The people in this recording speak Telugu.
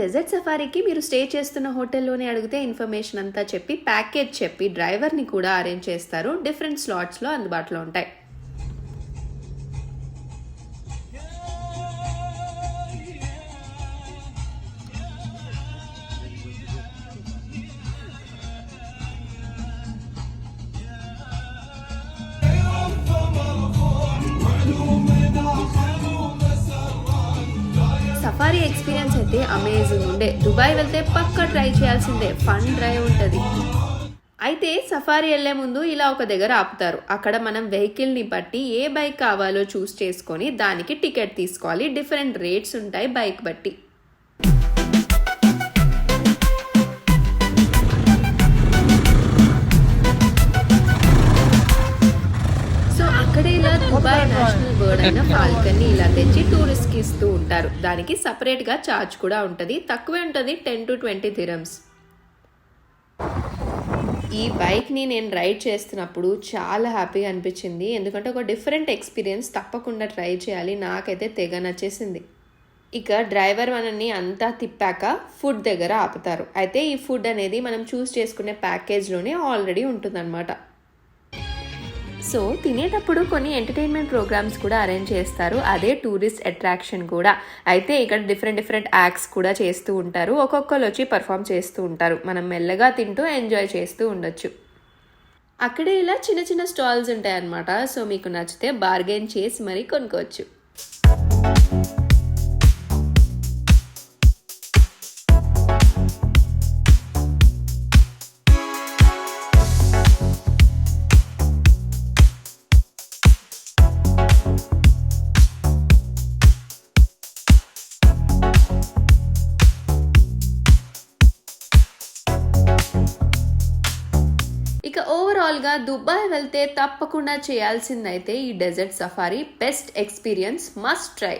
డెజర్ట్ సఫారీకి మీరు స్టే చేస్తున్న హోటల్లోనే అడిగితే ఇన్ఫర్మేషన్ అంతా చెప్పి ప్యాకేజ్ చెప్పి డ్రైవర్ని కూడా అరేంజ్ చేస్తారు. డిఫరెంట్ స్లాట్స్లో అందుబాటులో ఉంటాయి. సఫారీ ఎక్స్పీరియన్స్ అయితే అమేజింగ్ ఉండే. దుబాయ్ వెళ్తే పక్కా ట్రై చేయాల్సిందే. ఫన్ డ్రైవ్ ఉంటుంది. అయితే సఫారీ వెళ్లే ముందు ఇలా ఒక దగ్గర ఆపుతారు. అక్కడ మనం వెహికల్ని బట్టి ఏ బైక్ కావాలో చూస్ చేసుకొని దానికి టికెట్ తీసుకోవాలి. డిఫరెంట్ రేట్స్ ఉంటాయి బైక్ బట్టి. అక్కడే ఇలా దుబాయ్ నేషనల్ బర్డ్ అయిన ఫాల్కన్ ని ఇలా తెచ్చి టూరిస్ట్ కి ఇస్తూ ఉంటారు. దానికి సపరేట్ గా ఛార్జ్ కూడా ఉంటుంది. తక్కువే ఉంటుంది, 10 to 20 dirhams. ఈ బైక్ ని నేను రైడ్ చేస్తున్నప్పుడు చాలా హ్యాపీగా అనిపించింది. ఎందుకంటే ఒక డిఫరెంట్ ఎక్స్పీరియన్స్, తప్పకుండా ట్రై చేయాలి. నాకైతే తెగ నచ్చేసింది. ఇక డ్రైవర్ మనల్ని అంతా తిప్పాక ఫుడ్ దగ్గర ఆపుతారు. అయితే ఈ ఫుడ్ అనేది మనం చూస్ చేసుకునే ప్యాకేజ్లోనే ఆల్రెడీ ఉంటుందన్నమాట. సో తినేటప్పుడు కొన్ని ఎంటర్టైన్మెంట్ ప్రోగ్రామ్స్ కూడా అరేంజ్ చేస్తారు. అదే టూరిస్ట్ అట్రాక్షన్ కూడా. అయితే ఇక్కడ డిఫరెంట్ యాక్ట్స్ కూడా చేస్తూ ఉంటారు. ఒక్కొక్కరు వచ్చి పర్ఫామ్ చేస్తూ ఉంటారు. మనం మెల్లగా తింటూ ఎంజాయ్ చేస్తూ ఉండొచ్చు. అక్కడే ఇలా చిన్న స్టాల్స్ ఉంటాయి అన్నమాట. సో మీకు నచ్చితే బార్గెన్ చేసి మరీ కొనుక్కోవచ్చు. ఇక ఓవరాల్గా దుబాయ్ వెళ్తే తప్పకుండా చేయాల్సిందైతే ఈ desert safari. Best experience, must try.